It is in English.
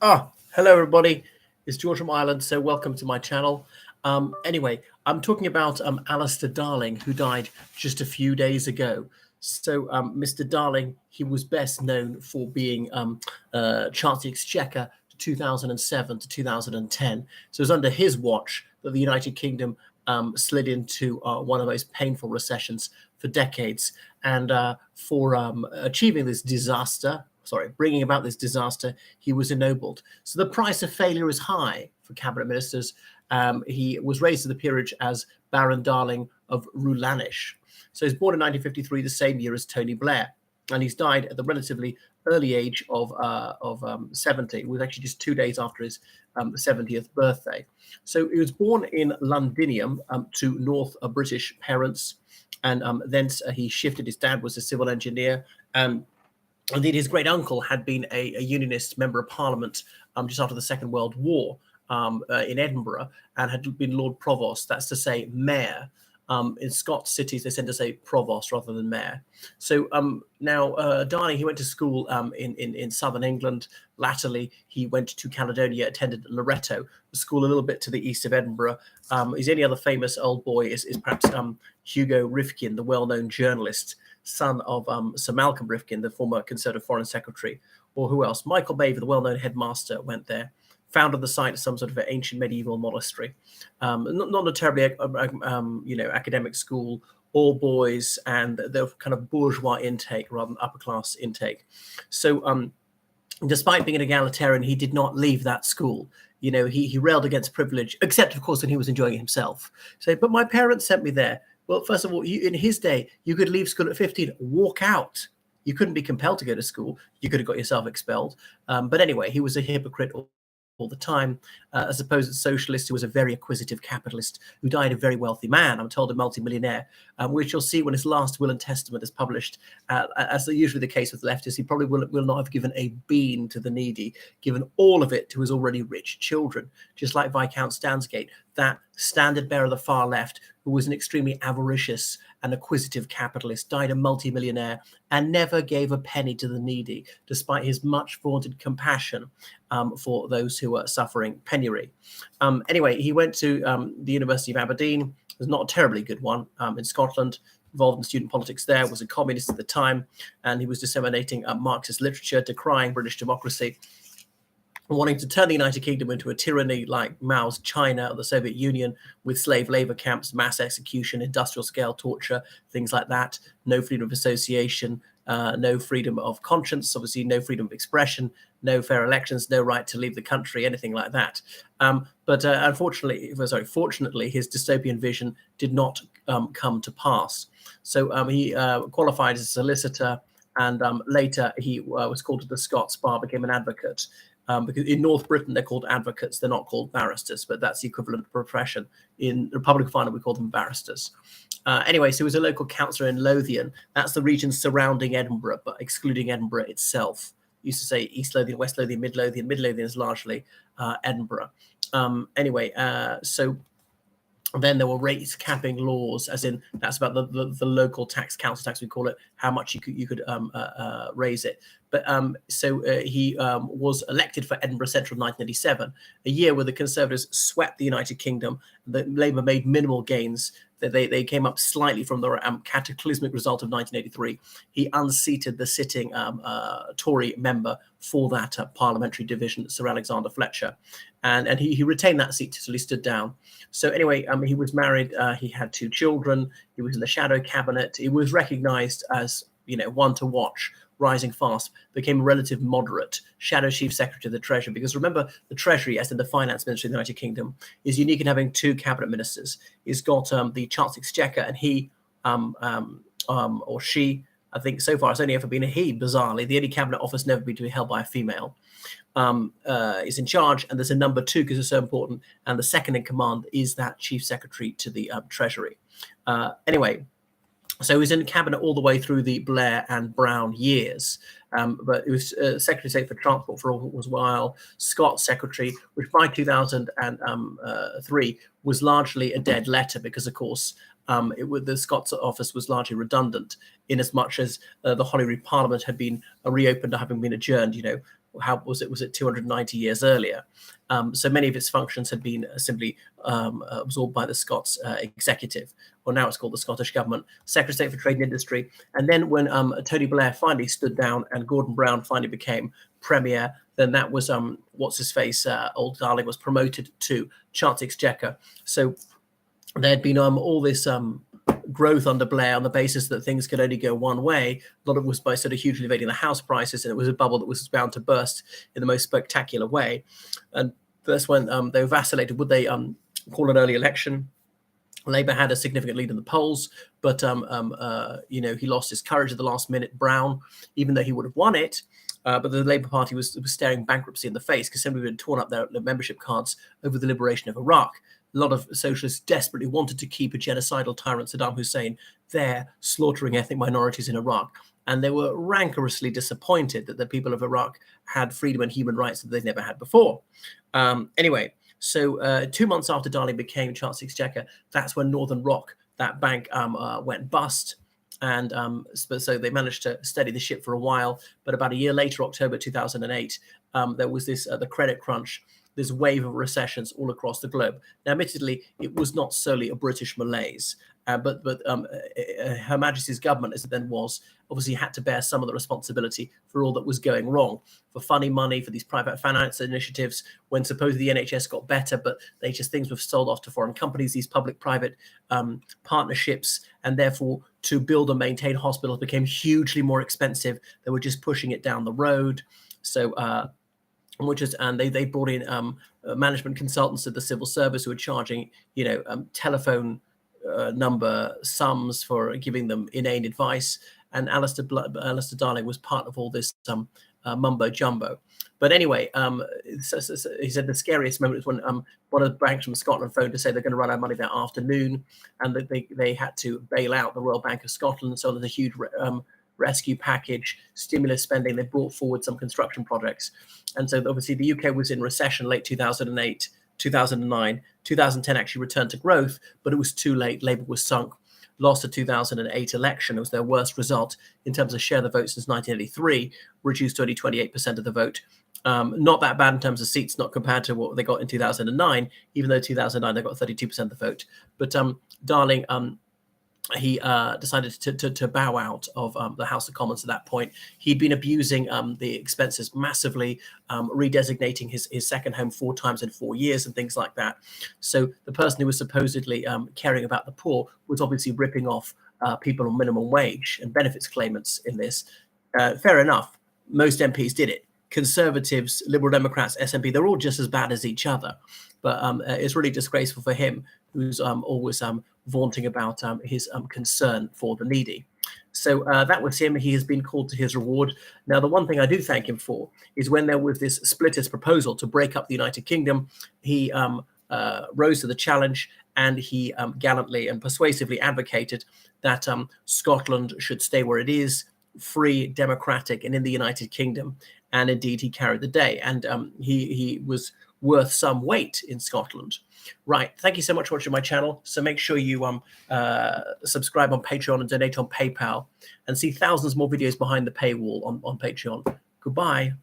Hello everybody. It's George from Ireland, so welcome to my channel. Anyway, I'm talking about Alistair Darling, who died just a few days ago. So, Mr. Darling, he was best known for being Chancellor of the Exchequer 2007 to 2010. So it was under his watch that the United Kingdom slid into one of the most painful recessions for decades. And for achieving this disaster, bringing about this disaster, he was ennobled. So the price of failure is high for cabinet ministers. He was raised to the peerage as Baron Darling of Rulanish. So he was born in 1953, the same year as Tony Blair, and he's died at the relatively early age of 70. It was actually just 2 days after his 70th birthday. So he was born in Londinium to North British parents, and thence he shifted. His dad was a civil engineer, and indeed, his great uncle had been a Unionist member of Parliament just after the Second World War in Edinburgh, and had been Lord Provost. That's to say, mayor. In Scots cities, they tend to say provost rather than mayor. So now, Darling, he went to school in southern England. Latterly, he went to Caledonia, attended Loreto, a school a little bit to the east of Edinburgh. His only other famous old boy is perhaps Hugo Rifkin, the well-known journalist, son of Sir Malcolm Rifkin, the former Conservative Foreign Secretary. Or who else? Michael Baver, the well-known headmaster, went there. Founded the site of some sort of ancient medieval monastery. Not a terribly academic school, all boys, and the kind of bourgeois intake rather than upper class intake. So despite being an egalitarian, he did not leave that school. You know, he railed against privilege, except of course when he was enjoying it himself. So, but my parents sent me there. Well, first of all, in his day, you could leave school at 15, walk out. You couldn't be compelled to go to school. You could have got yourself expelled. But anyway, he was a hypocrite all the time, a supposed socialist who was a very acquisitive capitalist who died a very wealthy man, I'm told a multimillionaire, which you'll see when his last will and testament is published. As usually the case with leftists, he probably will not have given a bean to the needy, given all of it to his already rich children, just like Viscount Stansgate, that standard bearer of the far left, who was an extremely avaricious and acquisitive capitalist, died a multimillionaire, and never gave a penny to the needy, despite his much vaunted compassion for those who were suffering penury. Anyway, he went to the University of Aberdeen. It was not a terribly good one in Scotland. Involved in student politics there, was a communist at the time, and he was disseminating Marxist literature, decrying British democracy, wanting to turn the United Kingdom into a tyranny like Mao's China or the Soviet Union, with slave labor camps, mass execution, industrial scale torture, things like that. No freedom of association, no freedom of conscience, obviously no freedom of expression, no fair elections, no right to leave the country, anything like that. But fortunately, his dystopian vision did not come to pass. So he qualified as a solicitor, and later he was called to the Scots bar, became an advocate. Because in North Britain, they're called advocates. They're not called barristers, but that's the equivalent profession. In the Republic of Ireland, we call them barristers. Anyway, so he was a local councillor in Lothian. That's the region surrounding Edinburgh, but excluding Edinburgh itself. Used to say East Lothian, West Lothian, Mid Lothian. Mid Lothian is largely Edinburgh. So then there were rate capping laws, as in that's about the local tax, council tax, we call it, how much you could raise it. But he was elected for Edinburgh Central in 1987, a year where the Conservatives swept the United Kingdom. The Labour made minimal gains. They came up slightly from the cataclysmic result of 1983. He unseated the sitting Tory member for that parliamentary division, Sir Alexander Fletcher, and he retained that seat until he stood down. So anyway, he was married. He had 2 children. He was in the shadow cabinet. He was recognised as one to watch, rising fast, became a relative moderate shadow chief secretary of the Treasury. Because remember, the Treasury, as in the finance ministry of the United Kingdom, is unique in having 2 cabinet ministers. He's got the Chancellor of the Exchequer, and he or she, I think so far it's only ever been a he, bizarrely. The only cabinet office never been to be held by a female. Is in charge, and there's a number 2 because it's so important, and the second in command is that chief secretary to the Treasury. Anyway, so he was in cabinet all the way through the Blair and Brown years, but he was Secretary of State for Transport for a while, Scots Secretary, which by 2003 was largely a dead letter because, of course, the Scots office was largely redundant in as much as the Holyrood Parliament had been reopened, having been adjourned, how was it 290 years earlier. So many of its functions had been simply absorbed by the Scots executive, or now it's called the Scottish Government, Secretary of State for Trade and Industry. And then when Tony Blair finally stood down and Gordon Brown finally became Premier, then that was what's his face, old Darling, was promoted to Chancellor Exchequer. So there had been all this growth under Blair on the basis that things could only go one way. A lot of it was by sort of hugely elevating the house prices, and it was a bubble that was bound to burst in the most spectacular way. And that's when they vacillated. Would they call an early election? Labour had a significant lead in the polls, but he lost his courage at the last minute. Brown, even though he would have won it, but the Labour Party was staring bankruptcy in the face because somebody had torn up their membership cards over the liberation of Iraq. A lot of socialists desperately wanted to keep a genocidal tyrant, Saddam Hussein, there, slaughtering ethnic minorities in Iraq. And they were rancorously disappointed that the people of Iraq had freedom and human rights that they'd never had before. Anyway, so 2 months after Darling became Chancellor Exchequer, that's when Northern Rock, that bank, went bust. And so they managed to steady the ship for a while. But about a year later, October 2008, there was this the credit crunch, this wave of recessions all across the globe. Now, admittedly, it was not solely a British malaise, but Her Majesty's government, as it then was, obviously had to bear some of the responsibility for all that was going wrong, for funding money for these private finance initiatives when supposedly the NHS got better, but things were sold off to foreign companies, these public-private partnerships, and therefore to build and maintain hospitals became hugely more expensive. They were just pushing it down the road. So they brought in management consultants at the civil service who were charging telephone number sums for giving them inane advice, and Alistair Darling was part of all this mumbo jumbo. But anyway, he said the scariest moment was when one of the banks from Scotland phoned to say they're going to run out of money that afternoon, and that they had to bail out the Royal Bank of Scotland. So there's a huge rescue package, stimulus spending. They brought forward some construction projects. And so obviously the UK was in recession late 2008, 2009. 2010 actually returned to growth, but it was too late. Labour was sunk, lost the 2008 election. It was their worst result in terms of share of the vote since 1983, reduced to only 28% of the vote. Not that bad in terms of seats, not compared to what they got in 2009, even though 2009 they got 32% of the vote. But Darling, he decided to bow out of the House of Commons at that point. He'd been abusing the expenses massively, redesignating his second home 4 times in 4 years and things like that. So the person who was supposedly caring about the poor was obviously ripping off people on minimum wage and benefits claimants in this. Fair enough. Most MPs did it. Conservatives, Liberal Democrats, SNP, they're all just as bad as each other. But it's really disgraceful for him, who's always vaunting about his concern for the needy. So that was him. He has been called to his reward. Now, the one thing I do thank him for is when there was this splittist proposal to break up the United Kingdom, he rose to the challenge, and he gallantly and persuasively advocated that Scotland should stay where it is, free, democratic, and in the United Kingdom. And indeed, he carried the day. And he was worth some weight in Scotland. Right. Thank you so much for watching my channel. So make sure you subscribe on Patreon and donate on PayPal, and see thousands more videos behind the paywall on Patreon. Goodbye.